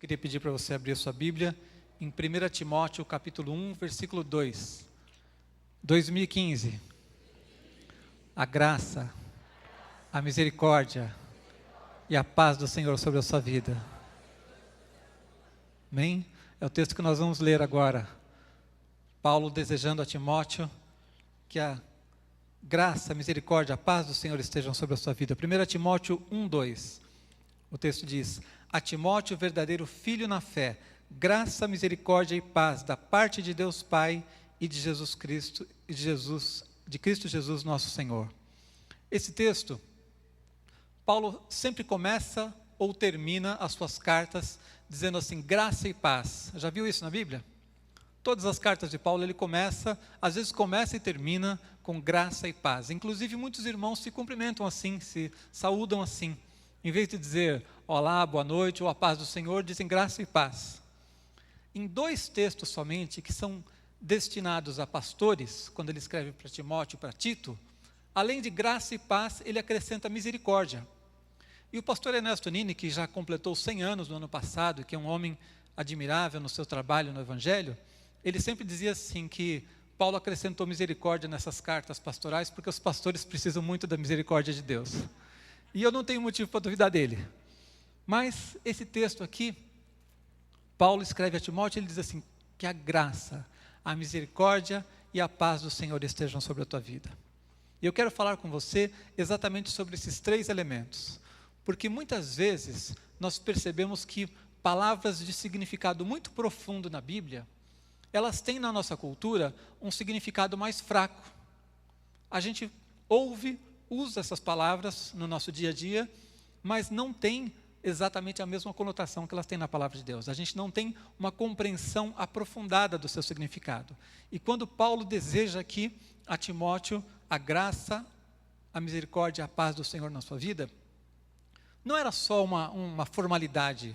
Queria pedir para você abrir a sua Bíblia em 1 Timóteo, capítulo 1, versículo 2. 2015. A graça, a misericórdia e a paz do Senhor sobre a sua vida. Amém? É o texto que nós vamos ler agora. Paulo desejando a Timóteo que a graça, a misericórdia, a paz do Senhor estejam sobre a sua vida. 1 Timóteo 1, 2. O texto diz: a Timóteo, verdadeiro filho na fé, graça, misericórdia e paz da parte de Deus Pai e de Jesus Cristo, de Cristo Jesus nosso Senhor. Esse texto, Paulo sempre começa ou termina as suas cartas dizendo assim, graça e paz. Já viu isso na Bíblia? Todas as cartas de Paulo ele começa, às vezes começa e termina com graça e paz. Inclusive muitos irmãos se cumprimentam assim, se saúdam assim. Em vez de dizer olá, boa noite ou a paz do Senhor, dizem graça e paz. Em dois textos somente que são destinados a pastores, quando ele escreve para Timóteo e para Tito, além de graça e paz, ele acrescenta misericórdia. E o pastor Ernesto Nini, que já completou 100 anos no ano passado, que é um homem admirável no seu trabalho no Evangelho, ele sempre dizia assim que Paulo acrescentou misericórdia nessas cartas pastorais, porque os pastores precisam muito da misericórdia de Deus. E eu não tenho motivo para duvidar dele. Mas esse texto aqui, Paulo escreve a Timóteo, ele diz assim, que a graça, a misericórdia e a paz do Senhor estejam sobre a tua vida. E eu quero falar com você exatamente sobre esses três elementos. Porque muitas vezes nós percebemos que palavras de significado muito profundo na Bíblia, elas têm na nossa cultura um significado mais fraco. A gente ouve, usa essas palavras no nosso dia a dia, mas não tem exatamente a mesma conotação que elas têm na palavra de Deus. A gente não tem uma compreensão aprofundada do seu significado. E quando Paulo deseja aqui a Timóteo a graça, a misericórdia, a paz do Senhor na sua vida, não era só uma formalidade,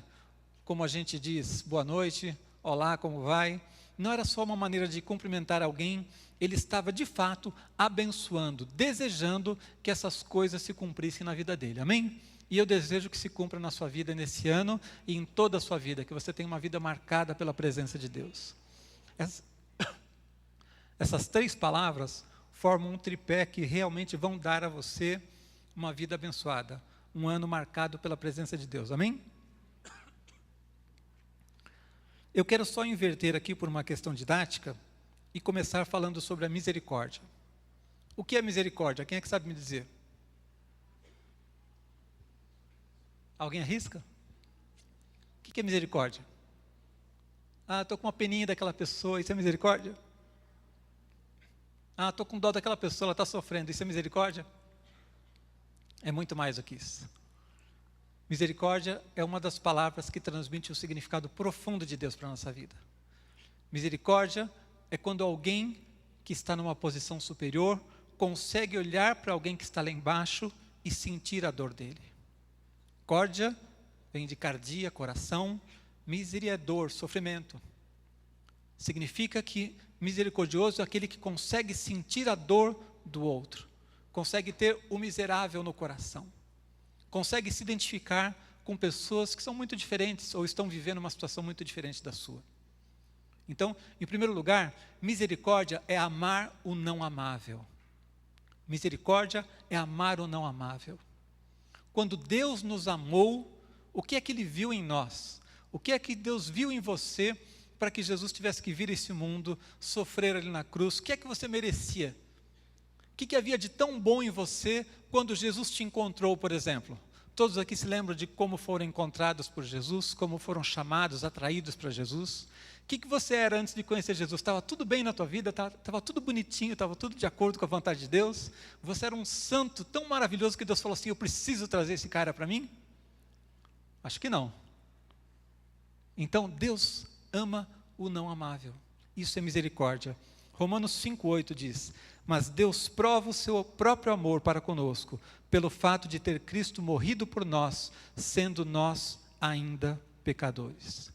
como a gente diz boa noite, olá, como vai? Não era só uma maneira de cumprimentar alguém, ele estava de fato abençoando, desejando que essas coisas se cumprissem na vida dele, amém? E eu desejo que se cumpra na sua vida nesse ano e em toda a sua vida, que você tenha uma vida marcada pela presença de Deus. Essas três palavras formam um tripé que realmente vão dar a você uma vida abençoada, um ano marcado pela presença de Deus, amém? Eu quero só inverter aqui por uma questão didática e começar falando sobre a misericórdia. O que é misericórdia? Quem é que sabe me dizer? Alguém arrisca? O que é misericórdia? Ah, estou com uma peninha daquela pessoa, isso é misericórdia? Ah, estou com dó daquela pessoa, ela está sofrendo, isso é misericórdia? É muito mais do que isso. Misericórdia é uma das palavras que transmite o significado profundo de Deus para a nossa vida. Misericórdia é quando alguém que está numa posição superior consegue olhar para alguém que está lá embaixo e sentir a dor dele. Córdia vem de cardia, coração, miseria é dor, sofrimento. Significa que misericordioso é aquele que consegue sentir a dor do outro, consegue ter o miserável no coração, consegue se identificar com pessoas que são muito diferentes ou estão vivendo uma situação muito diferente da sua. Então, em primeiro lugar, misericórdia é amar o não amável. Misericórdia é amar o não amável. Quando Deus nos amou, o que é que Ele viu em nós? O que é que Deus viu em você para que Jesus tivesse que vir a esse mundo, sofrer ali na cruz? O que é que você merecia? O que havia de tão bom em você quando Jesus te encontrou, por exemplo? Todos aqui se lembram de como foram encontrados por Jesus, como foram chamados, atraídos para Jesus? O que você era antes de conhecer Jesus? Estava tudo bem na tua vida? Estava tudo bonitinho? Estava tudo de acordo com a vontade de Deus? Você era um santo tão maravilhoso que Deus falou assim, eu preciso trazer esse cara para mim? Acho que não. Então, Deus ama o não amável. Isso é misericórdia. Romanos 5,8 diz, mas Deus prova o seu próprio amor para conosco, pelo fato de ter Cristo morrido por nós, sendo nós ainda pecadores.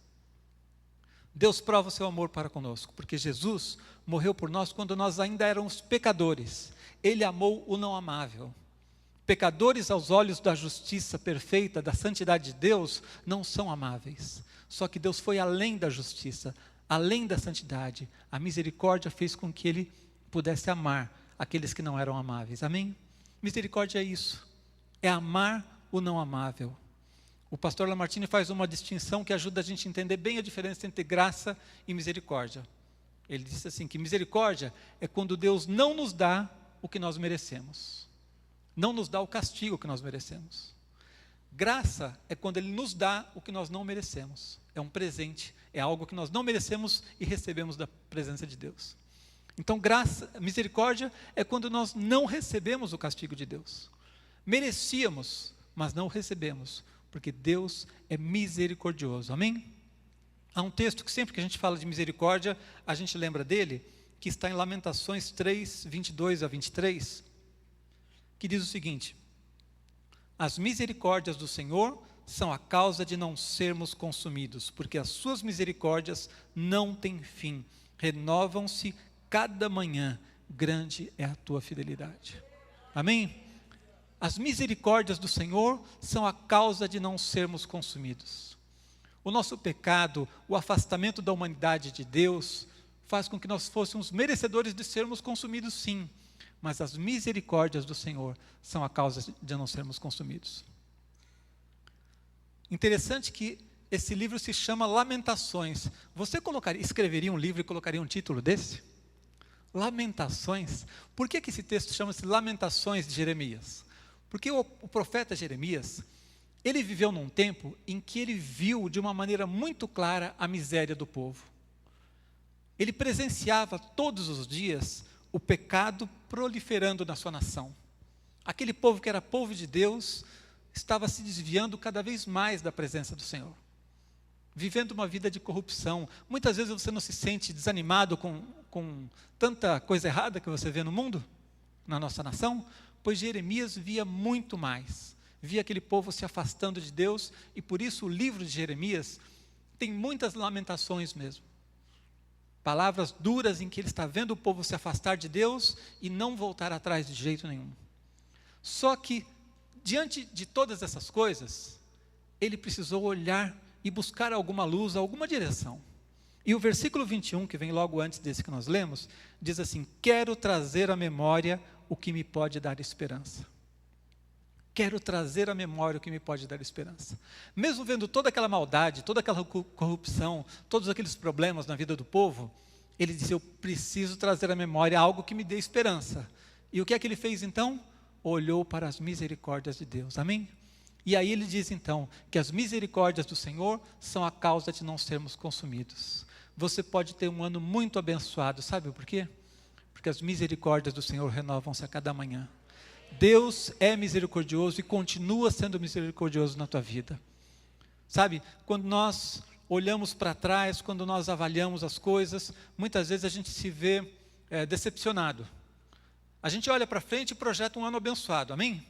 Deus prova o seu amor para conosco, porque Jesus morreu por nós quando nós ainda éramos pecadores. Ele amou o não amável. Pecadores aos olhos da justiça perfeita, da santidade de Deus, não são amáveis. Só que Deus foi além da justiça, além da santidade. A misericórdia fez com que Ele pudesse amar aqueles que não eram amáveis. Amém? Misericórdia é isso, é amar o não amável. O pastor Lamartine faz uma distinção que ajuda a gente a entender bem a diferença entre graça e misericórdia. Ele diz assim, que misericórdia é quando Deus não nos dá o que nós merecemos. Não nos dá o castigo que nós merecemos. Graça é quando Ele nos dá o que nós não merecemos. É um presente, é algo que nós não merecemos e recebemos da presença de Deus. Então, misericórdia é quando nós não recebemos o castigo de Deus. Merecíamos, mas não recebemos, porque Deus é misericordioso. Amém? Há um texto que sempre que a gente fala de misericórdia, a gente lembra dele, que está em Lamentações 3, 22 a 23, que diz o seguinte: as misericórdias do Senhor são a causa de não sermos consumidos, porque as suas misericórdias não têm fim, renovam-se cada manhã, grande é a tua fidelidade. Amém? As misericórdias do Senhor são a causa de não sermos consumidos. O nosso pecado, o afastamento da humanidade de Deus, faz com que nós fôssemos merecedores de sermos consumidos, sim. Mas as misericórdias do Senhor são a causa de não sermos consumidos. Interessante que esse livro se chama Lamentações. Você escreveria um livro e colocaria um título desse? Lamentações. Por que esse texto chama-se Lamentações de Jeremias? Porque o profeta Jeremias, ele viveu num tempo em que ele viu de uma maneira muito clara a miséria do povo. Ele presenciava todos os dias o pecado proliferando na sua nação. Aquele povo que era povo de Deus estava se desviando cada vez mais da presença do Senhor, vivendo uma vida de corrupção. Muitas vezes você não se sente desanimado com tanta coisa errada que você vê no mundo, na nossa nação, pois Jeremias via muito mais, via aquele povo se afastando de Deus, e por isso o livro de Jeremias tem muitas lamentações mesmo. Palavras duras em que ele está vendo o povo se afastar de Deus e não voltar atrás de jeito nenhum. Só que, diante de todas essas coisas, ele precisou olhar e buscar alguma luz, alguma direção. E o versículo 21, que vem logo antes desse que nós lemos, diz assim: quero trazer à memória o que me pode dar esperança. Quero trazer à memória o que me pode dar esperança. Mesmo vendo toda aquela maldade, toda aquela corrupção, todos aqueles problemas na vida do povo, ele disse: eu preciso trazer à memória algo que me dê esperança. E o que é que ele fez então? Olhou para as misericórdias de Deus. Amém? E aí ele diz então, que as misericórdias do Senhor são a causa de não sermos consumidos. Você pode ter um ano muito abençoado, sabe por quê? Porque as misericórdias do Senhor renovam-se a cada manhã. Deus é misericordioso e continua sendo misericordioso na tua vida. Sabe, quando nós olhamos para trás, quando nós avaliamos as coisas, muitas vezes a gente se vê decepcionado. A gente olha para frente e projeta um ano abençoado, amém?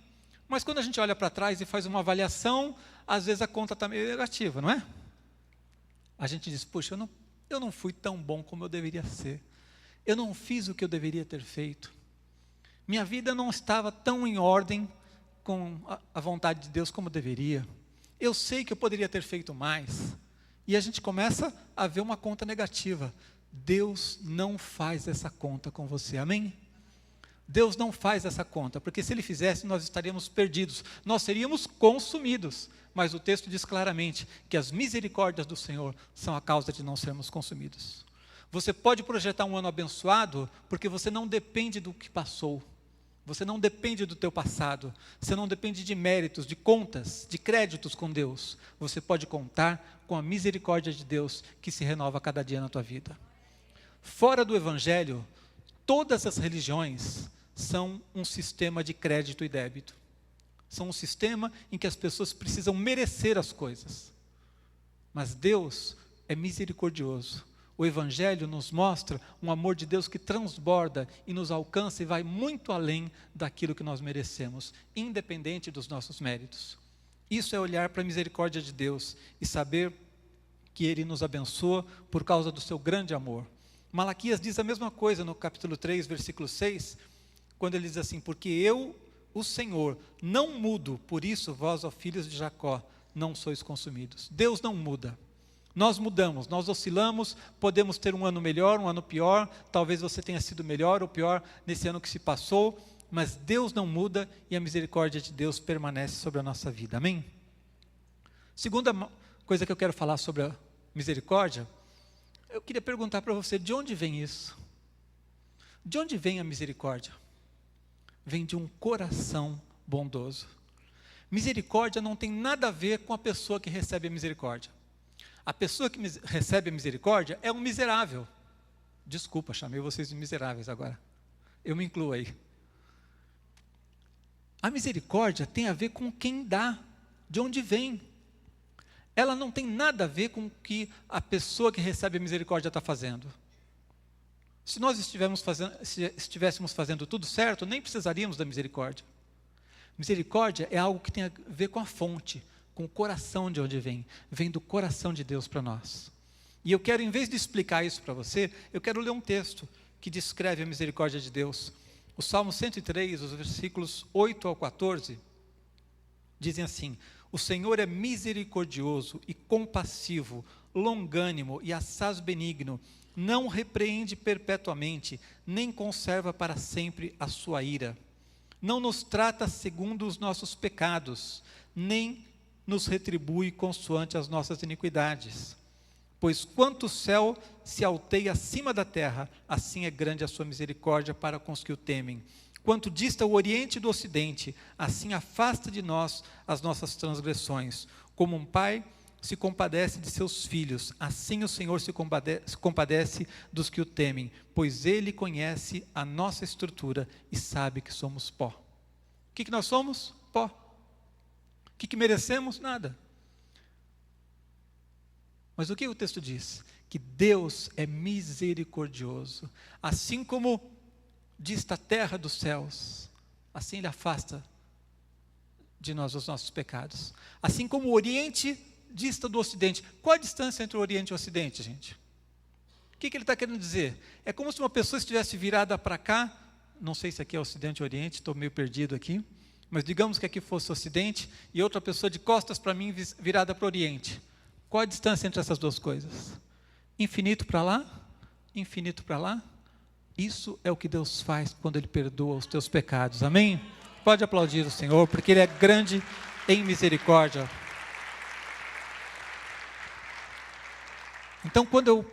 Mas quando a gente olha para trás e faz uma avaliação, às vezes a conta está meio negativa, não é? A gente diz: puxa, eu não fui tão bom como eu deveria ser. Eu não fiz o que eu deveria ter feito. Minha vida não estava tão em ordem com a vontade de Deus como deveria. Eu sei que eu poderia ter feito mais. E a gente começa a ver uma conta negativa. Deus não faz essa conta com você, amém? Deus não faz essa conta, porque se Ele fizesse, nós estaríamos perdidos, nós seríamos consumidos. Mas o texto diz claramente que as misericórdias do Senhor são a causa de não sermos consumidos. Você pode projetar um ano abençoado, porque você não depende do que passou. Você não depende do teu passado, você não depende de méritos, de contas, de créditos com Deus. Você pode contar com a misericórdia de Deus que se renova a cada dia na tua vida. Fora do Evangelho, todas as religiões são um sistema de crédito e débito. São um sistema em que as pessoas precisam merecer as coisas. Mas Deus é misericordioso. O Evangelho nos mostra um amor de Deus que transborda e nos alcança e vai muito além daquilo que nós merecemos, independente dos nossos méritos. Isso é olhar para a misericórdia de Deus e saber que Ele nos abençoa por causa do seu grande amor. Malaquias diz a mesma coisa no capítulo 3, versículo 6, quando ele diz assim: porque eu o Senhor, não mudo, por isso vós, ó filhos de Jacó, não sois consumidos. Deus não muda. Nós mudamos, nós oscilamos, podemos ter um ano melhor, um ano pior, talvez você tenha sido melhor ou pior nesse ano que se passou, mas Deus não muda e a misericórdia de Deus permanece sobre a nossa vida. Amém? Segunda coisa que eu quero falar sobre a misericórdia, eu queria perguntar para você, de onde vem isso? De onde vem a misericórdia? Vem de um coração bondoso. Misericórdia não tem nada a ver com a pessoa que recebe a misericórdia. A pessoa que recebe a misericórdia é um miserável. Desculpa, chamei vocês de miseráveis agora. Eu me incluo aí. A misericórdia tem a ver com quem dá, de onde vem. Ela não tem nada a ver com o que a pessoa que recebe a misericórdia está fazendo. Se nós estivéssemos fazendo tudo certo, nem precisaríamos da misericórdia. Misericórdia é algo que tem a ver com a fonte, com o coração de onde vem. Vem do coração de Deus para nós. E eu quero, em vez de explicar isso para você, eu quero ler um texto que descreve a misericórdia de Deus. O Salmo 103, os versículos 8 ao 14, dizem assim: o Senhor é misericordioso e compassivo, longânimo e assaz benigno, não repreende perpetuamente, nem conserva para sempre a sua ira. Não nos trata segundo os nossos pecados, nem nos retribui consoante as nossas iniquidades. Pois quanto o céu se alteia acima da terra, assim é grande a sua misericórdia para com os que o temem. Quanto dista o oriente do ocidente, assim afasta de nós as nossas transgressões. Como um pai se compadece de seus filhos, assim o Senhor se compadece dos que o temem, pois Ele conhece a nossa estrutura e sabe que somos pó. O que nós somos? Pó. O que merecemos? Nada. Mas o que o texto diz? Que Deus é misericordioso. Assim como dista a terra dos céus, assim Ele afasta de nós os nossos pecados. Assim como o Oriente dista do Ocidente. Qual a distância entre o Oriente e o Ocidente, gente? O que ele está querendo dizer? É como se uma pessoa estivesse virada para cá, não sei se aqui é Ocidente ou Oriente, estou meio perdido aqui, mas digamos que aqui fosse Ocidente, e outra pessoa de costas para mim virada para o Oriente. Qual a distância entre essas duas coisas? Infinito para lá, infinito para lá. Isso é o que Deus faz quando Ele perdoa os teus pecados, amém? Pode aplaudir o Senhor, porque Ele é grande em misericórdia. Então, quando eu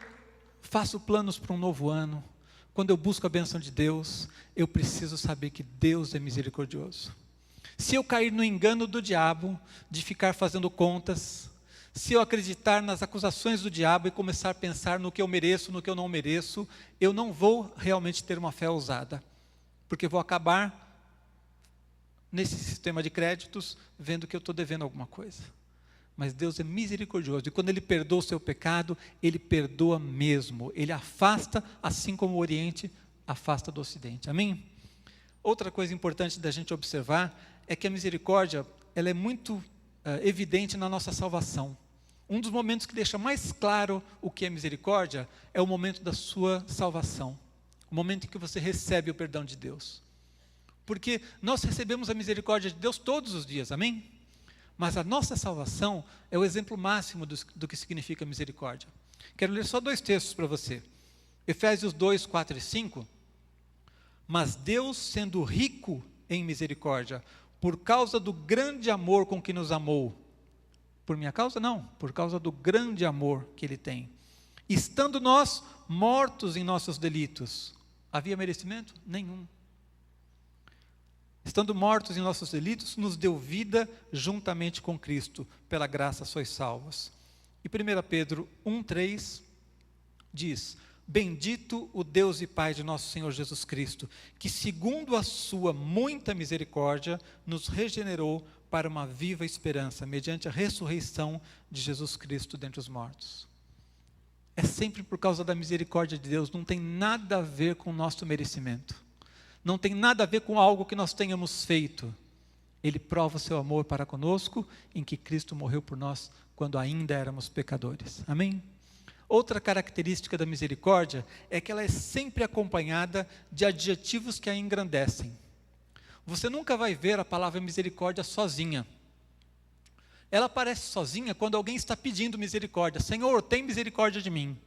faço planos para um novo ano, quando eu busco a bênção de Deus, eu preciso saber que Deus é misericordioso. Se eu cair no engano do diabo, de ficar fazendo contas, se eu acreditar nas acusações do diabo e começar a pensar no que eu mereço, no que eu não mereço, eu não vou realmente ter uma fé ousada, porque vou acabar nesse sistema de créditos, vendo que eu estou devendo alguma coisa. Mas Deus é misericordioso, e quando Ele perdoa o seu pecado, Ele perdoa mesmo. Ele afasta, assim como o Oriente afasta do Ocidente. Amém? Outra coisa importante da gente observar é que a misericórdia, ela é muito evidente na nossa salvação. Um dos momentos que deixa mais claro o que é misericórdia é o momento da sua salvação. O momento em que você recebe o perdão de Deus. Porque nós recebemos a misericórdia de Deus todos os dias, amém? Mas a nossa salvação é o exemplo máximo do que significa misericórdia. Quero ler só 2 textos para você. Efésios 2, 4 e 5. Mas Deus, sendo rico em misericórdia, por causa do grande amor com que nos amou, por minha causa não, por causa do grande amor que Ele tem, estando nós mortos em nossos delitos, havia merecimento? Nenhum. Estando mortos em nossos delitos, nos deu vida juntamente com Cristo, pela graça sois salvos. E 1 Pedro 1,3 diz: bendito o Deus e Pai de nosso Senhor Jesus Cristo, que segundo a sua muita misericórdia, nos regenerou para uma viva esperança, mediante a ressurreição de Jesus Cristo dentre os mortos. É sempre por causa da misericórdia de Deus, não tem nada a ver com o nosso merecimento. Não tem nada a ver com algo que nós tenhamos feito. Ele prova o seu amor para conosco, em que Cristo morreu por nós, quando ainda éramos pecadores. Amém? Outra característica da misericórdia, é que ela é sempre acompanhada de adjetivos que a engrandecem. Você nunca vai ver a palavra misericórdia sozinha. Ela aparece sozinha quando alguém está pedindo misericórdia. Senhor, tem misericórdia de mim.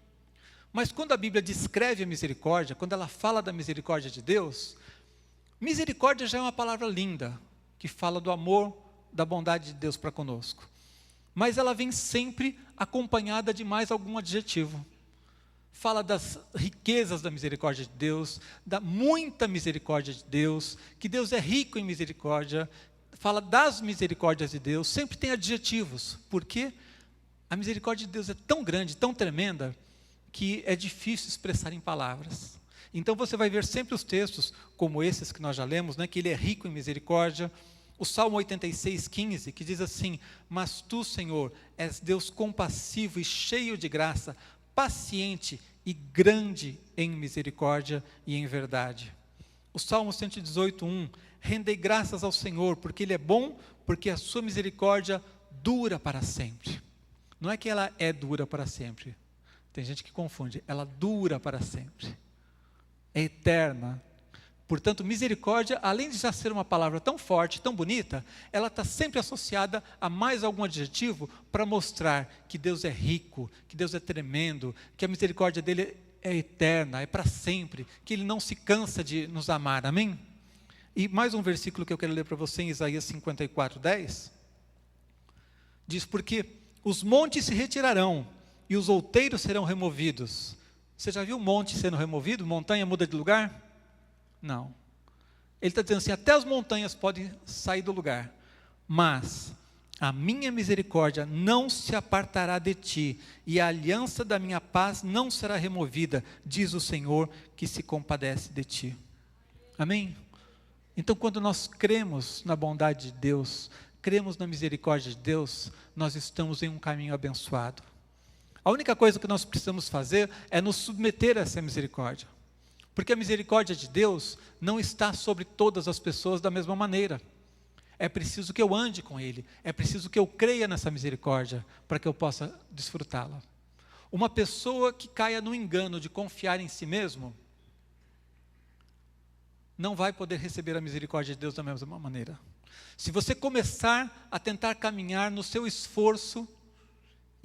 Mas quando a Bíblia descreve a misericórdia, quando ela fala da misericórdia de Deus, misericórdia já é uma palavra linda, que fala do amor, da bondade de Deus para conosco. Mas ela vem sempre acompanhada de mais algum adjetivo. Fala das riquezas da misericórdia de Deus, da muita misericórdia de Deus, que Deus é rico em misericórdia, fala das misericórdias de Deus, sempre tem adjetivos, porque a misericórdia de Deus é tão grande, tão tremenda, que é difícil expressar em palavras. Então você vai ver sempre os textos, como esses que nós já lemos, né, que ele é rico em misericórdia. O Salmo 86:15, que diz assim: mas tu, Senhor, és Deus compassivo e cheio de graça, paciente e grande em misericórdia e em verdade. O Salmo 118:1, rendei graças ao Senhor, porque Ele é bom, porque a sua misericórdia dura para sempre. Não é que ela é dura para sempre. Tem gente que confunde, ela dura para sempre. É eterna. Portanto, misericórdia, além de já ser uma palavra tão forte, tão bonita, ela está sempre associada a mais algum adjetivo para mostrar que Deus é rico, que Deus é tremendo, que a misericórdia dele é eterna, é para sempre, que ele não se cansa de nos amar, amém? E mais um versículo que eu quero ler para você em Isaías 54:10, diz: porque os montes se retirarão e os outeiros serão removidos. Você já viu um monte sendo removido? Montanha muda de lugar? Não. Ele está dizendo assim, até as montanhas podem sair do lugar, mas a minha misericórdia não se apartará de ti, e a aliança da minha paz não será removida, diz o Senhor que se compadece de ti. Amém? Então, quando nós cremos na bondade de Deus, cremos na misericórdia de Deus, nós estamos em um caminho abençoado. A única coisa que nós precisamos fazer é nos submeter a essa misericórdia. Porque a misericórdia de Deus não está sobre todas as pessoas da mesma maneira. É preciso que eu ande com Ele, é preciso que eu creia nessa misericórdia, para que eu possa desfrutá-la. Uma pessoa que caia no engano de confiar em si mesmo, não vai poder receber a misericórdia de Deus da mesma maneira. Se você começar a tentar caminhar no seu esforço,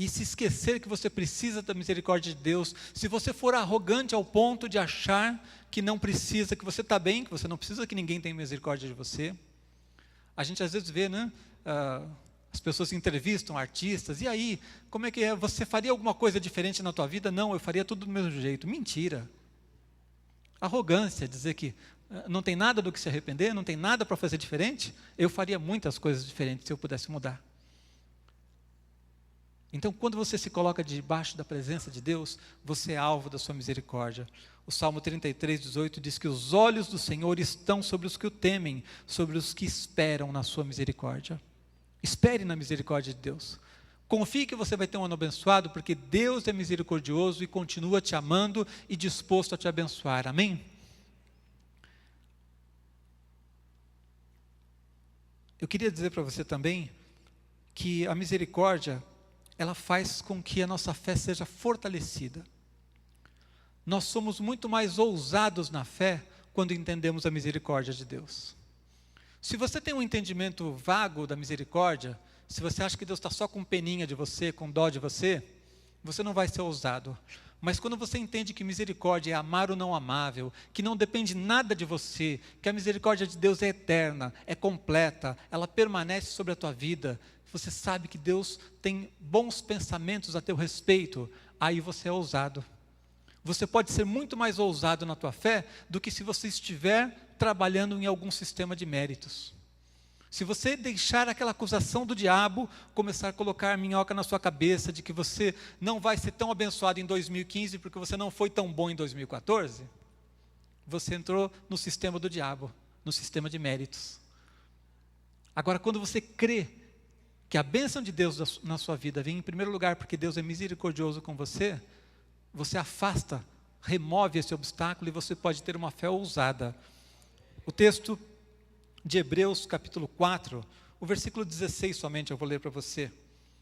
e se esquecer que você precisa da misericórdia de Deus, se você for arrogante ao ponto de achar que não precisa, que você está bem, que você não precisa que ninguém tenha misericórdia de você. A gente às vezes vê, né, as pessoas entrevistam artistas, e aí, como é que é? Você faria alguma coisa diferente na tua vida? Não, eu faria tudo do mesmo jeito. Mentira. Arrogância, dizer que não tem nada do que se arrepender, não tem nada para fazer diferente. Eu faria muitas coisas diferentes se eu pudesse mudar. Então, quando você se coloca debaixo da presença de Deus, você é alvo da sua misericórdia. O Salmo 33:18 diz que os olhos do Senhor estão sobre os que o temem, sobre os que esperam na sua misericórdia. Espere na misericórdia de Deus. Confie que você vai ter um ano abençoado, porque Deus é misericordioso e continua te amando e disposto a te abençoar. Amém? Eu queria dizer para você também que a misericórdia, ela faz com que a nossa fé seja fortalecida. Nós somos muito mais ousados na fé quando entendemos a misericórdia de Deus. Se você tem um entendimento vago da misericórdia, se você acha que Deus está só com peninha de você, com dó de você, você não vai ser ousado. Mas quando você entende que misericórdia é amar o não amável, que não depende nada de você, que a misericórdia de Deus é eterna, é completa, ela permanece sobre a tua vida, você sabe que Deus tem bons pensamentos a teu respeito, aí você é ousado. Você pode ser muito mais ousado na tua fé do que se você estiver trabalhando em algum sistema de méritos. Se você deixar aquela acusação do diabo começar a colocar minhoca na sua cabeça de que você não vai ser tão abençoado em 2015 porque você não foi tão bom em 2014, você entrou no sistema do diabo, no sistema de méritos. Agora, quando você crê que a bênção de Deus na sua vida vem em primeiro lugar porque Deus é misericordioso com você, você afasta, remove esse obstáculo e você pode ter uma fé ousada. O texto de Hebreus capítulo 4, o versículo 16 somente eu vou ler para você,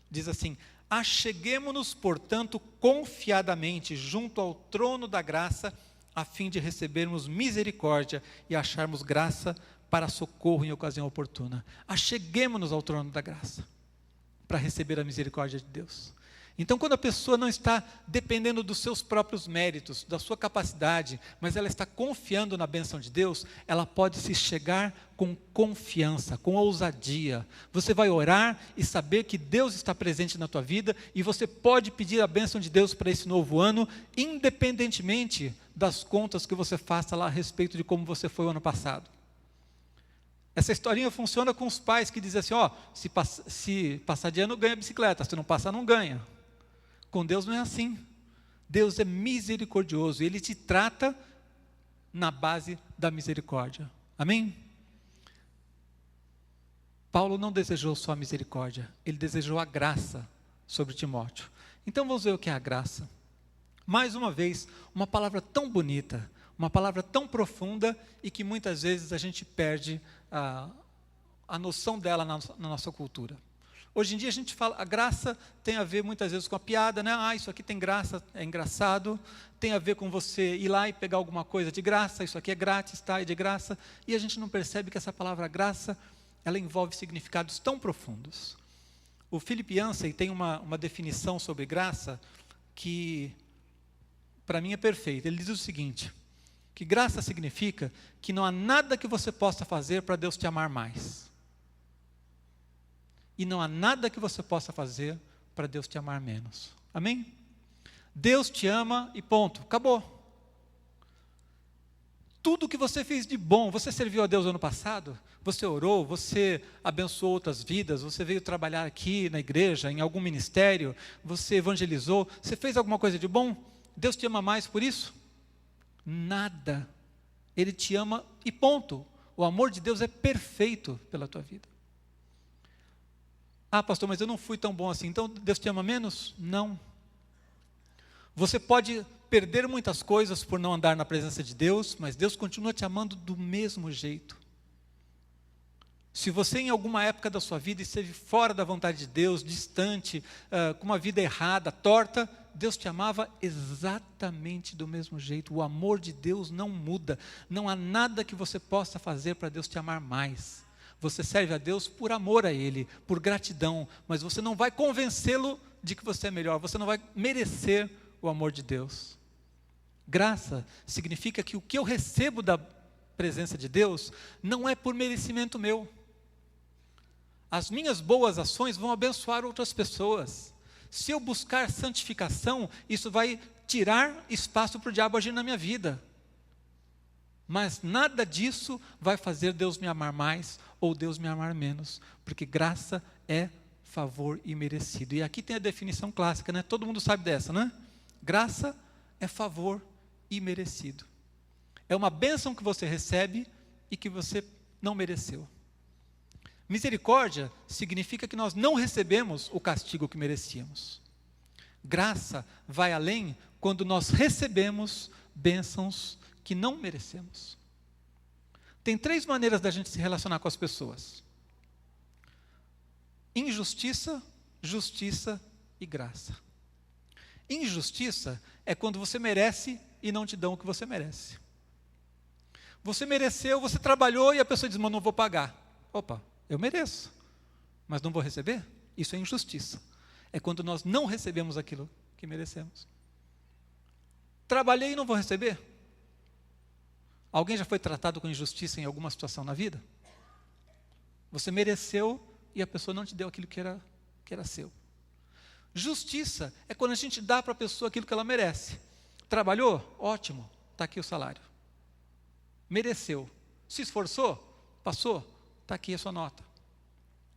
diz assim: acheguemo-nos, portanto, confiadamente junto ao trono da graça, a fim de recebermos misericórdia e acharmos graça para socorro em ocasião oportuna. Acheguemo-nos ao trono da graça, para receber a misericórdia de Deus. Então, quando a pessoa não está dependendo dos seus próprios méritos, da sua capacidade, mas ela está confiando na bênção de Deus, ela pode se chegar com confiança, com ousadia. Você vai orar e saber que Deus está presente na tua vida, e você pode pedir a bênção de Deus para esse novo ano, independentemente das contas que você faça lá a respeito de como você foi o ano passado. Essa historinha funciona com os pais que dizem assim, se passar de ano ganha bicicleta, se não passar não ganha. Com Deus não é assim. Deus é misericordioso, Ele te trata na base da misericórdia. Amém? Paulo não desejou só a misericórdia, ele desejou a graça sobre Timóteo. Então vamos ver o que é a graça. Mais uma vez, uma palavra tão bonita, uma palavra tão profunda e que muitas vezes a gente perde a noção dela na nossa cultura. Hoje em dia a gente fala, a graça tem a ver muitas vezes com a piada, né? Isso aqui tem graça, é engraçado. Tem a ver com você ir lá e pegar alguma coisa de graça, isso aqui é grátis, tá? É de graça. E a gente não percebe que essa palavra graça, ela envolve significados tão profundos. O Philip Yancey tem uma definição sobre graça que, para mim, é perfeita. Ele diz o seguinte, que graça significa que não há nada que você possa fazer para Deus te amar mais. E não há nada que você possa fazer para Deus te amar menos. Amém? Deus te ama e ponto, acabou. Tudo que você fez de bom, você serviu a Deus ano passado, você orou, você abençoou outras vidas, você veio trabalhar aqui na igreja, em algum ministério, você evangelizou, você fez alguma coisa de bom? Deus te ama mais por isso? Nada. Ele te ama e ponto. O amor de Deus é perfeito pela tua vida. Ah, pastor, mas eu não fui tão bom assim, então Deus te ama menos? Não. Você pode perder muitas coisas por não andar na presença de Deus, mas Deus continua te amando do mesmo jeito. Se você em alguma época da sua vida esteve fora da vontade de Deus, distante, com uma vida errada, torta, Deus te amava exatamente do mesmo jeito. O amor de Deus não muda. Não há nada que você possa fazer para Deus te amar mais. Você serve a Deus por amor a Ele, por gratidão, mas você não vai convencê-lo de que você é melhor, você não vai merecer o amor de Deus. Graça significa que o que eu recebo da presença de Deus não é por merecimento meu. As minhas boas ações vão abençoar outras pessoas. Se eu buscar santificação, isso vai tirar espaço para o diabo agir na minha vida. Mas nada disso vai fazer Deus me amar mais ou Deus me amar menos, porque graça é favor imerecido. E aqui tem a definição clássica, né? Todo mundo sabe dessa, né? Graça é favor imerecido. É uma bênção que você recebe e que você não mereceu. Misericórdia significa que nós não recebemos o castigo que merecíamos. Graça vai além quando nós recebemos bênçãos que não merecemos. Tem 3 maneiras da gente se relacionar com as pessoas: injustiça, justiça e graça. Injustiça é quando você merece e não te dão o que você merece. Você mereceu, você trabalhou e a pessoa diz, mas não vou pagar. Opa, eu mereço, mas não vou receber? Isso é injustiça. É quando nós não recebemos aquilo que merecemos. Trabalhei e não vou receber? Alguém já foi tratado com injustiça em alguma situação na vida? Você mereceu e a pessoa não te deu aquilo que era seu. Justiça é quando a gente dá para a pessoa aquilo que ela merece. Trabalhou? Ótimo, está aqui o salário. Mereceu. Se esforçou? Passou? Está aqui a sua nota.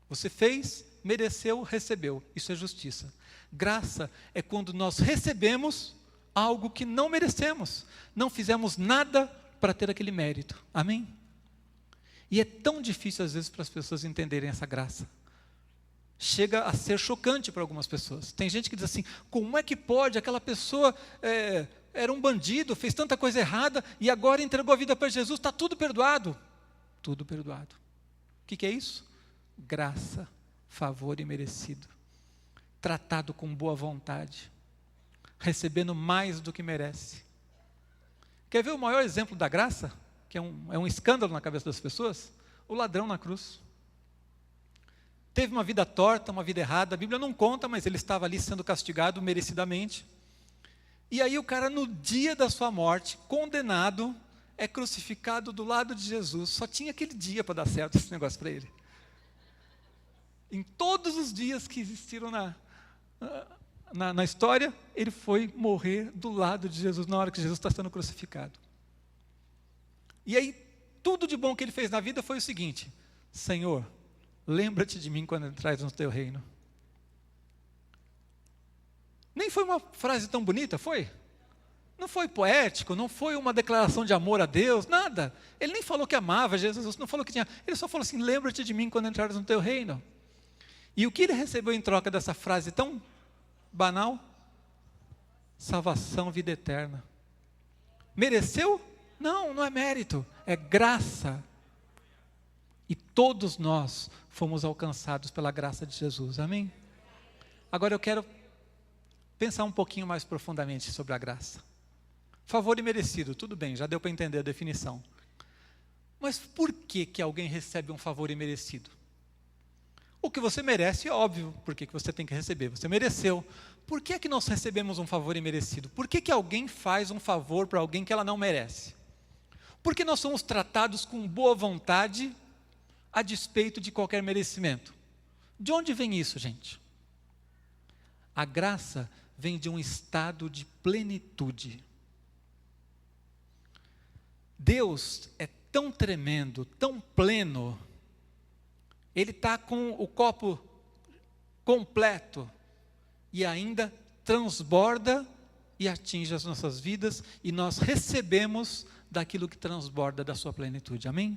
Você fez, mereceu, recebeu. Isso é justiça. Graça é quando nós recebemos algo que não merecemos. Não fizemos nada para ter aquele mérito. Amém? E é tão difícil às vezes para as pessoas entenderem essa graça. Chega a ser chocante para algumas pessoas. Tem gente que diz assim, como é que pode aquela pessoa era um bandido, fez tanta coisa errada e agora entregou a vida para Jesus, está tudo perdoado. Tudo perdoado. O que é isso? Graça, favor imerecido. Tratado com boa vontade. Recebendo mais do que merece. Quer ver o maior exemplo da graça? Que é um escândalo na cabeça das pessoas? o ladrão na cruz. Teve uma vida torta, uma vida errada, a Bíblia não conta, mas ele estava ali sendo castigado merecidamente. E aí o cara, no dia da sua morte, condenado, é crucificado do lado de Jesus. Só tinha aquele dia para dar certo esse negócio para ele. Em todos os dias que existiram na história, ele foi morrer do lado de Jesus, na hora que Jesus está sendo crucificado. E aí, tudo de bom que ele fez na vida foi o seguinte: Senhor, lembra-te de mim quando entrares no teu reino. Nem foi uma frase tão bonita, foi? Não foi poético, não foi uma declaração de amor a Deus, nada. Ele nem falou que amava Jesus, não falou que tinha. Ele só falou assim: lembra-te de mim quando entrares no teu reino. E o que ele recebeu em troca dessa frase tão banal? Salvação, vida eterna. Mereceu? Não, não é mérito, é graça. E todos nós fomos alcançados pela graça de Jesus, amém? Agora eu quero pensar um pouquinho mais profundamente sobre a graça. Favor imerecido, tudo bem, já deu para entender a definição. Mas por que alguém recebe um favor imerecido? O que você merece é óbvio, por que você tem que receber, você mereceu. Por que nós recebemos um favor imerecido? Por que alguém faz um favor para alguém que ela não merece? Porque nós somos tratados com boa vontade a despeito de qualquer merecimento. De onde vem isso, gente? A graça vem de um estado de plenitude. Deus é tão tremendo, tão pleno, Ele está com o copo completo e ainda transborda e atinge as nossas vidas, e nós recebemos daquilo que transborda da sua plenitude, amém?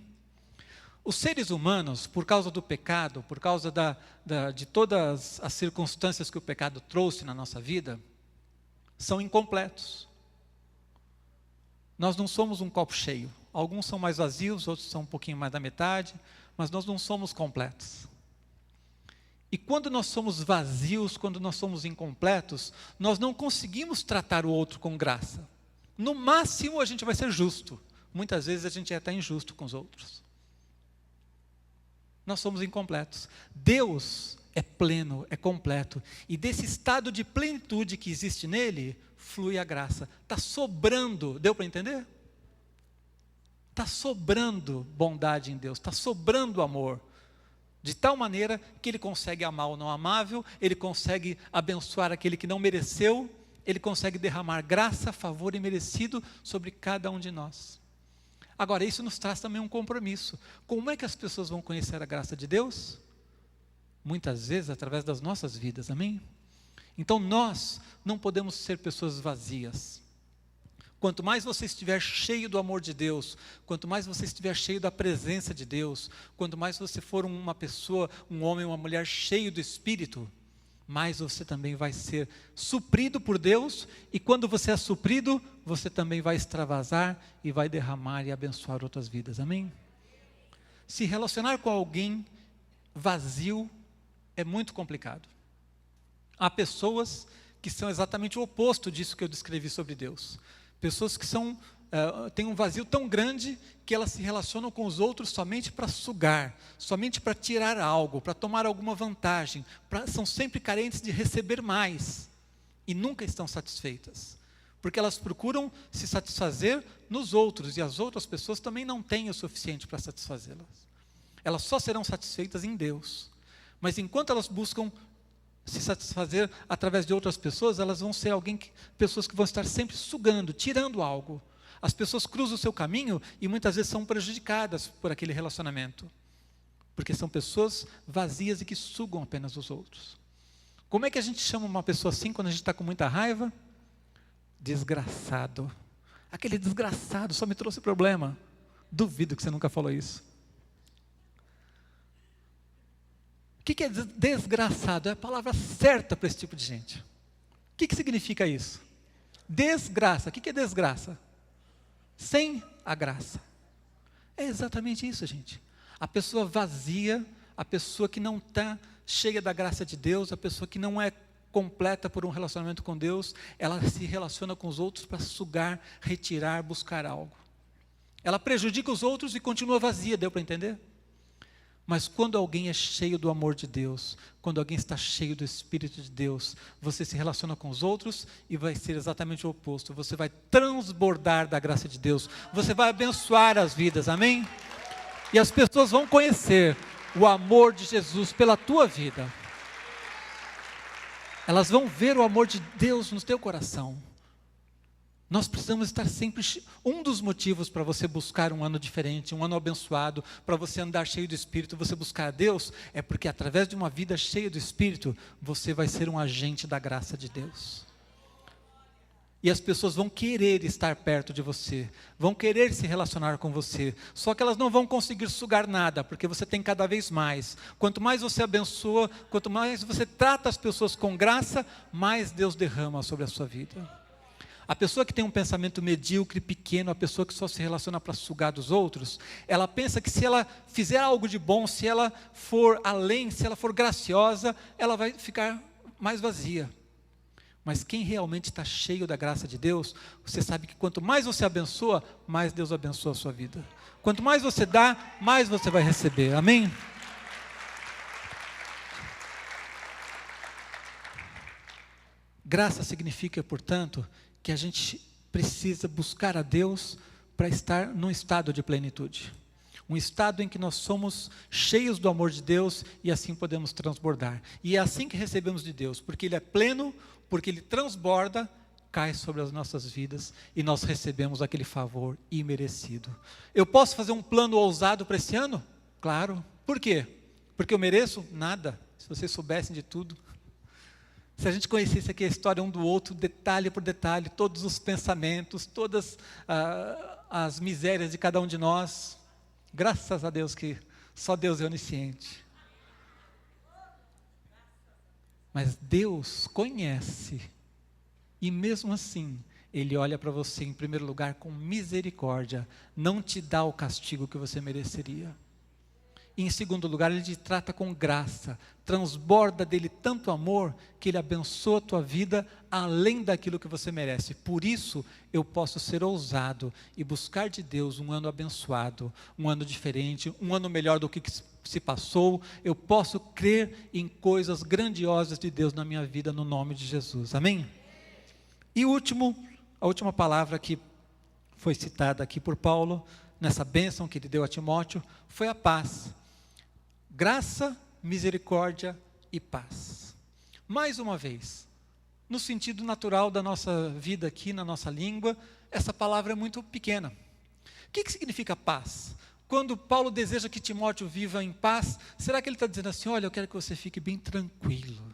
Os seres humanos, por causa do pecado, por causa de todas as circunstâncias que o pecado trouxe na nossa vida, são incompletos. Nós não somos um copo cheio. Alguns são mais vazios, outros são um pouquinho mais da metade, mas nós não somos completos. E quando nós somos vazios, quando nós somos incompletos, nós não conseguimos tratar o outro com graça. No máximo a gente vai ser justo. Muitas vezes a gente é até injusto com os outros. Nós somos incompletos. Deus é pleno, é completo. E desse estado de plenitude que existe nele, flui a graça. Está sobrando, deu para entender? Está sobrando bondade em Deus, está sobrando amor. De tal maneira que Ele consegue amar o não amável, Ele consegue abençoar aquele que não mereceu, Ele consegue derramar graça, favor imerecido sobre cada um de nós. Agora, isso nos traz também um compromisso. Como é que as pessoas vão conhecer a graça de Deus? Muitas vezes através das nossas vidas, amém? Então nós não podemos ser pessoas vazias. Quanto mais você estiver cheio do amor de Deus, quanto mais você estiver cheio da presença de Deus, quanto mais você for uma pessoa, um homem, uma mulher cheio do Espírito, mais você também vai ser suprido por Deus, e quando você é suprido, você também vai extravasar e vai derramar e abençoar outras vidas, amém? Se relacionar com alguém vazio é muito complicado. Há pessoas que são exatamente o oposto disso que eu descrevi sobre Deus. Pessoas que têm um vazio tão grande que elas se relacionam com os outros somente para sugar, somente para tirar algo, para tomar alguma vantagem, são sempre carentes de receber mais e nunca estão satisfeitas, porque elas procuram se satisfazer nos outros e as outras pessoas também não têm o suficiente para satisfazê-las. Elas só serão satisfeitas em Deus, mas enquanto elas buscam se satisfazer através de outras pessoas, elas vão ser pessoas que vão estar sempre sugando, tirando algo. As pessoas cruzam o seu caminho e muitas vezes são prejudicadas por aquele relacionamento, porque são pessoas vazias e que sugam apenas os outros. Como é que a gente chama uma pessoa assim quando a gente está com muita raiva? Desgraçado. Aquele desgraçado só me trouxe problema. Duvido que você nunca falou isso. O que é desgraçado? É a palavra certa para esse tipo de gente. O que significa isso? Desgraça. O que é desgraça? Sem a graça. É exatamente isso, gente. A pessoa vazia, a pessoa que não está cheia da graça de Deus, a pessoa que não é completa por um relacionamento com Deus, ela se relaciona com os outros para sugar, retirar, buscar algo. Ela prejudica os outros e continua vazia, deu para entender? Mas quando alguém é cheio do amor de Deus, quando alguém está cheio do Espírito de Deus, você se relaciona com os outros e vai ser exatamente o oposto. Você vai transbordar da graça de Deus. Você vai abençoar as vidas, amém? E as pessoas vão conhecer o amor de Jesus pela tua vida. Elas vão ver o amor de Deus no teu coração. Nós precisamos estar sempre... Um dos motivos para você buscar um ano diferente, um ano abençoado, para você andar cheio do Espírito, você buscar a Deus, é porque através de uma vida cheia do Espírito, você vai ser um agente da graça de Deus. E as pessoas vão querer estar perto de você, vão querer se relacionar com você, só que elas não vão conseguir sugar nada, porque você tem cada vez mais. Quanto mais você abençoa, quanto mais você trata as pessoas com graça, mais Deus derrama sobre a sua vida. A pessoa que tem um pensamento medíocre, pequeno, a pessoa que só se relaciona para sugar dos outros, ela pensa que se ela fizer algo de bom, se ela for além, se ela for graciosa, ela vai ficar mais vazia. Mas quem realmente está cheio da graça de Deus, você sabe que quanto mais você abençoa, mais Deus abençoa a sua vida. Quanto mais você dá, mais você vai receber. Amém? Graça significa, portanto, que a gente precisa buscar a Deus para estar num estado de plenitude. Um estado em que nós somos cheios do amor de Deus e assim podemos transbordar. E é assim que recebemos de Deus, porque Ele é pleno, porque Ele transborda, cai sobre as nossas vidas e nós recebemos aquele favor imerecido. Eu posso fazer um plano ousado para esse ano? Claro. Por quê? Porque eu mereço? Nada. Se vocês soubessem de tudo. Se a gente conhecesse aqui a história um do outro, detalhe por detalhe, todos os pensamentos, todas as misérias de cada um de nós, graças a Deus que só Deus é onisciente. Mas Deus conhece, e mesmo assim, Ele olha para você em primeiro lugar com misericórdia, não te dá o castigo que você mereceria. E em segundo lugar, Ele te trata com graça, transborda dele tanto amor, que Ele abençoa a tua vida além daquilo que você merece. Por isso, eu posso ser ousado e buscar de Deus um ano abençoado, um ano diferente, um ano melhor do que se passou. Eu posso crer em coisas grandiosas de Deus na minha vida, no nome de Jesus. Amém? E a última palavra que foi citada aqui por Paulo, nessa bênção que Ele deu a Timóteo, foi a paz. Graça, misericórdia e paz. Mais uma vez, no sentido natural da nossa vida aqui, na nossa língua, essa palavra é muito pequena. O que significa paz? Quando Paulo deseja que Timóteo viva em paz, será que ele está dizendo assim, olha, eu quero que você fique bem tranquilo?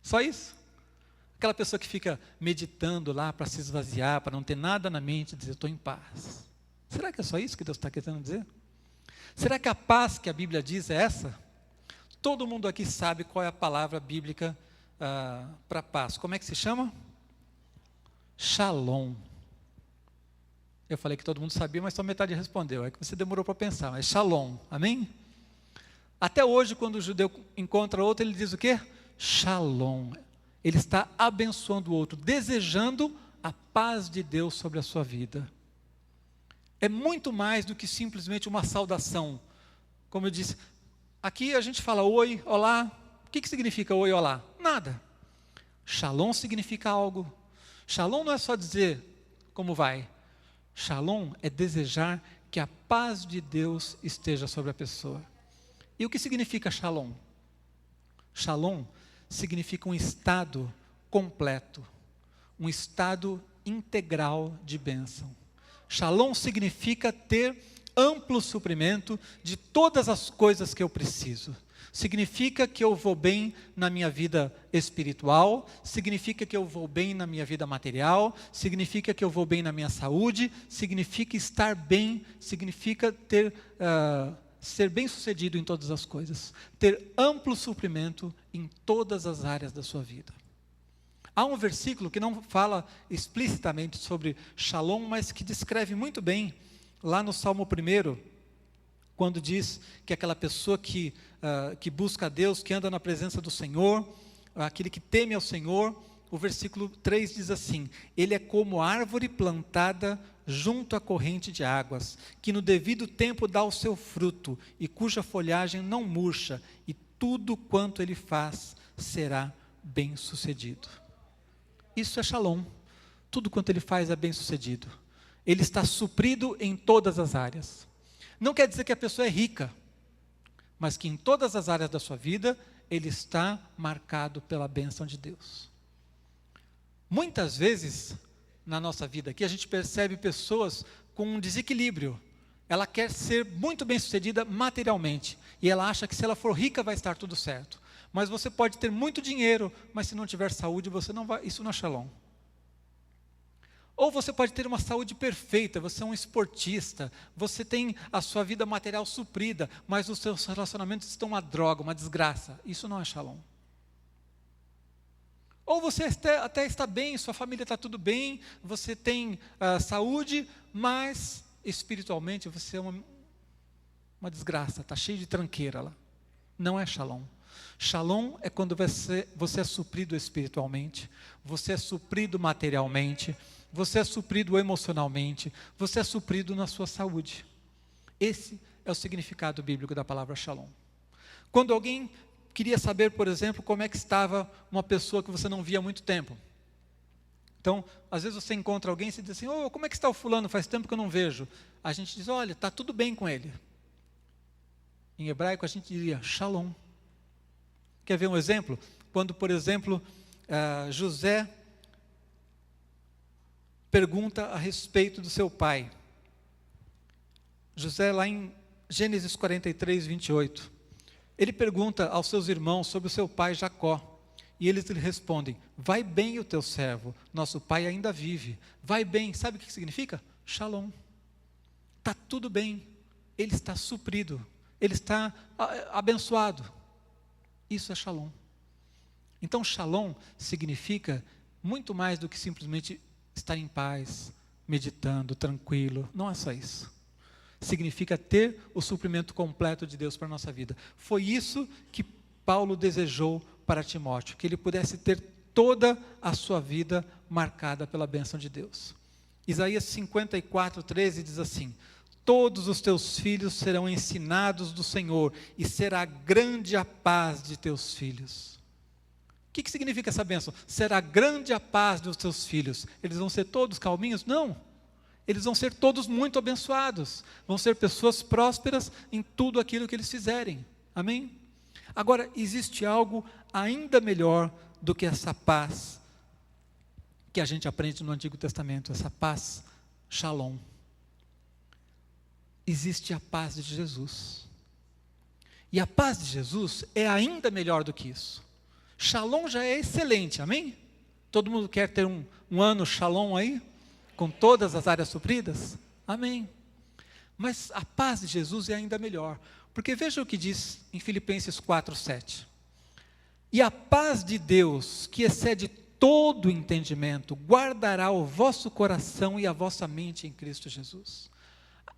Só isso? Aquela pessoa que fica meditando lá para se esvaziar, para não ter nada na mente, dizer, estou em paz. Será que é só isso que Deus está querendo dizer? Será que a paz que a Bíblia diz é essa? Todo mundo aqui sabe qual é a palavra bíblica para paz. Como é que se chama? Shalom. Eu falei que todo mundo sabia, mas só metade respondeu. É que você demorou para pensar, mas shalom. Amém? Até hoje, quando o judeu encontra outro, ele diz o quê? Shalom. Ele está abençoando o outro, desejando a paz de Deus sobre a sua vida. É muito mais do que simplesmente uma saudação. Como eu disse, aqui a gente fala oi, olá. O que significa oi, olá? Nada. Shalom significa algo. Shalom não é só dizer como vai. Shalom é desejar que a paz de Deus esteja sobre a pessoa. E o que significa shalom? Shalom significa um estado completo, um estado integral de bênção. Shalom significa ter amplo suprimento de todas as coisas que eu preciso. Significa que eu vou bem na minha vida espiritual, significa que eu vou bem na minha vida material, significa que eu vou bem na minha saúde, significa estar bem, significa ser bem-sucedido em todas as coisas. Ter amplo suprimento em todas as áreas da sua vida. Há um versículo que não fala explicitamente sobre Shalom, mas que descreve muito bem, lá no Salmo 1, quando diz que aquela pessoa que busca a Deus, que anda na presença do Senhor, aquele que teme ao Senhor, o versículo 3 diz assim: ele é como árvore plantada junto à corrente de águas, que no devido tempo dá o seu fruto, e cuja folhagem não murcha, e tudo quanto ele faz será bem-sucedido. Isso é Shalom. Tudo quanto ele faz é bem-sucedido. Ele está suprido em todas as áreas. Não quer dizer que a pessoa é rica, mas que em todas as áreas da sua vida, ele está marcado pela bênção de Deus. Muitas vezes, na nossa vida aqui, a gente percebe pessoas com um desequilíbrio. Ela quer ser muito bem-sucedida materialmente, e ela acha que se ela for rica vai estar tudo certo. Mas você pode ter muito dinheiro, mas se não tiver saúde, você não vai, isso não é Shalom. Ou você pode ter uma saúde perfeita, você é um esportista, você tem a sua vida material suprida, mas os seus relacionamentos estão uma droga, uma desgraça. Isso não é Shalom. Ou você até está bem, sua família está tudo bem, você tem saúde, mas espiritualmente você é uma desgraça, está cheio de tranqueira lá. Não é Shalom. Shalom é quando você é suprido espiritualmente, você é suprido materialmente, você é suprido emocionalmente, você é suprido na sua saúde. Esse é o significado bíblico da palavra Shalom. Quando alguém queria saber, por exemplo, como é que estava uma pessoa que você não via há muito tempo. Então, às vezes você encontra alguém e se diz assim: oh, como é que está o fulano? Faz tempo que eu não vejo. A gente diz: olha, está tudo bem com ele. Em hebraico a gente diria Shalom. Quer ver um exemplo? Quando, por exemplo, José pergunta a respeito do seu pai. José, lá em Gênesis 43, 28, ele pergunta aos seus irmãos sobre o seu pai Jacó, e eles lhe respondem: vai bem o teu servo, nosso pai ainda vive. Vai bem, sabe o que significa? Shalom. Está tudo bem, ele está suprido, ele está abençoado. Isso é Shalom. Então Shalom significa muito mais do que simplesmente estar em paz, meditando, tranquilo. Não é só isso. Significa ter o suprimento completo de Deus para a nossa vida. Foi isso que Paulo desejou para Timóteo, que ele pudesse ter toda a sua vida marcada pela bênção de Deus. Isaías 54, 13 diz assim: todos os teus filhos serão ensinados do Senhor, e será grande a paz de teus filhos. O que significa essa bênção? Será grande a paz dos teus filhos. Eles vão ser todos calminhos? Não. Eles vão ser todos muito abençoados. Vão ser pessoas prósperas em tudo aquilo que eles fizerem. Amém? Agora, existe algo ainda melhor do que essa paz que a gente aprende no Antigo Testamento. Essa paz, Shalom. Existe a paz de Jesus. E a paz de Jesus é ainda melhor do que isso. Shalom já é excelente, amém? Todo mundo quer ter um ano Shalom aí? Com todas as áreas supridas? Amém. Mas a paz de Jesus é ainda melhor. Porque veja o que diz em Filipenses 4, 7. E a paz de Deus, que excede todo entendimento, guardará o vosso coração e a vossa mente em Cristo Jesus.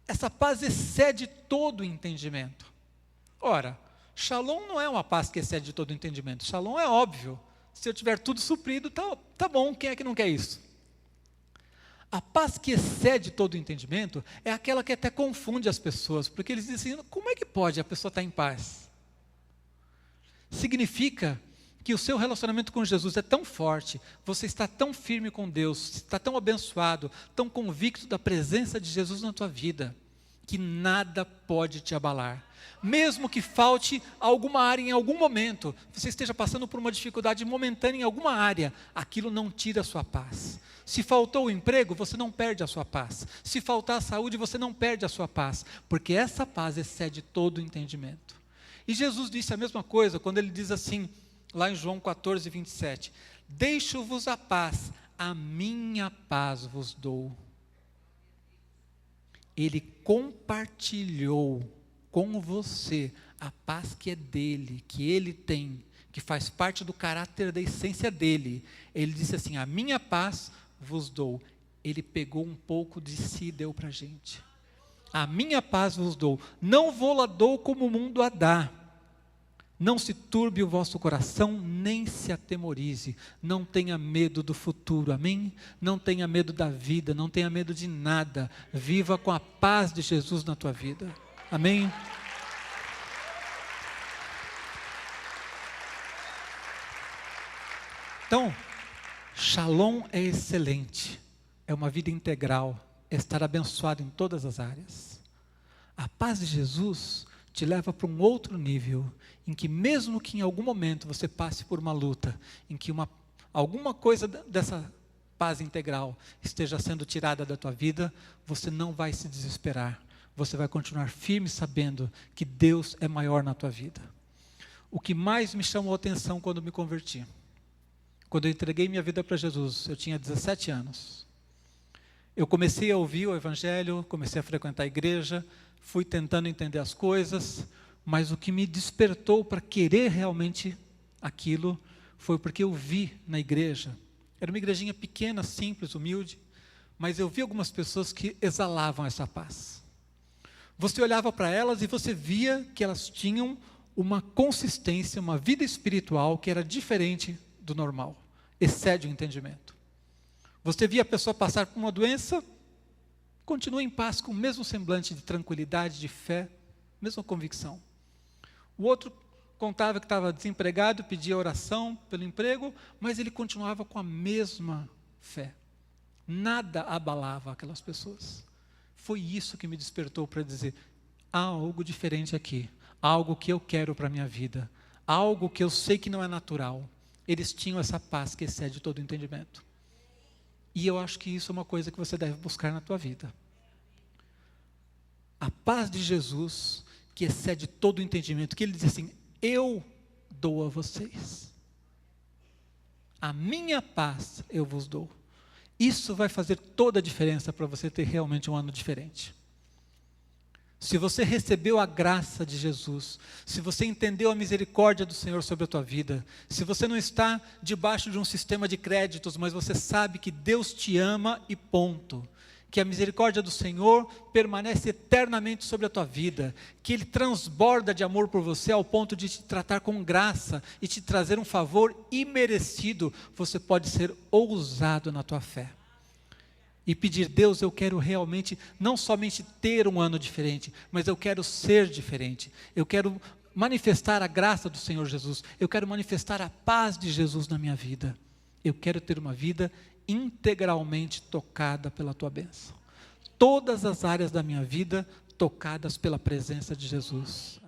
Essa paz excede todo entendimento. Ora, Shalom não é uma paz que excede todo entendimento. Shalom é óbvio. Se eu tiver tudo suprido, tá bom. Quem é que não quer isso? A paz que excede todo entendimento é aquela que até confunde as pessoas, porque eles dizem assim: como é que pode a pessoa estar em paz? Significa que o seu relacionamento com Jesus é tão forte, você está tão firme com Deus, está tão abençoado, tão convicto da presença de Jesus na tua vida, que nada pode te abalar. Mesmo que falte alguma área em algum momento, você esteja passando por uma dificuldade momentânea em alguma área, aquilo não tira a sua paz. Se faltou o emprego, você não perde a sua paz. Se faltar a saúde, você não perde a sua paz, porque essa paz excede todo o entendimento. E Jesus disse a mesma coisa quando ele diz assim, lá em João 14, 27, deixo-vos a paz, a minha paz vos dou. Ele compartilhou com você a paz que é dele, que ele tem, que faz parte do caráter, da essência dele. Ele disse assim: a minha paz vos dou. Ele pegou um pouco de si e deu para a gente. A minha paz vos dou, não vou lá dou como o mundo a dá. Não se turbe o vosso coração, nem se atemorize. Não tenha medo do futuro, amém? Não tenha medo da vida, não tenha medo de nada. Viva com a paz de Jesus na tua vida, amém? Então, Shalom é excelente, é uma vida integral, é estar abençoado em todas as áreas. A paz de Jesus te leva para um outro nível, em que mesmo que em algum momento você passe por uma luta, em que alguma coisa dessa paz integral esteja sendo tirada da tua vida, você não vai se desesperar, você vai continuar firme sabendo que Deus é maior na tua vida. O que mais me chamou a atenção quando me converti, quando eu entreguei minha vida para Jesus, eu tinha 17 anos. Eu comecei a ouvir o Evangelho, comecei a frequentar a igreja, fui tentando entender as coisas, mas o que me despertou para querer realmente aquilo foi porque eu vi na igreja. Era uma igrejinha pequena, simples, humilde, mas eu vi algumas pessoas que exalavam essa paz. Você olhava para elas e você via que elas tinham uma consistência, uma vida espiritual que era diferente do normal, excede o entendimento. Você via a pessoa passar por uma doença, continua em paz com o mesmo semblante de tranquilidade, de fé, mesma convicção. O outro contava que estava desempregado, pedia oração pelo emprego, mas ele continuava com a mesma fé. Nada abalava aquelas pessoas. Foi isso que me despertou para dizer, há algo diferente aqui, algo que eu quero para a minha vida, algo que eu sei que não é natural. Eles tinham essa paz que excede todo o entendimento. E eu acho que isso é uma coisa que você deve buscar na tua vida. A paz de Jesus, que excede todo o entendimento, que ele diz assim, eu dou a vocês. A minha paz eu vos dou. Isso vai fazer toda a diferença para você ter realmente um ano diferente. Se você recebeu a graça de Jesus, se você entendeu a misericórdia do Senhor sobre a tua vida, se você não está debaixo de um sistema de créditos, mas você sabe que Deus te ama e ponto, que a misericórdia do Senhor permanece eternamente sobre a tua vida, que Ele transborda de amor por você ao ponto de te tratar com graça e te trazer um favor imerecido, você pode ser ousado na tua fé. E pedir, Deus, eu quero realmente, não somente ter um ano diferente, mas eu quero ser diferente. Eu quero manifestar a graça do Senhor Jesus. Eu quero manifestar a paz de Jesus na minha vida. Eu quero ter uma vida integralmente tocada pela tua bênção. Todas as áreas da minha vida tocadas pela presença de Jesus.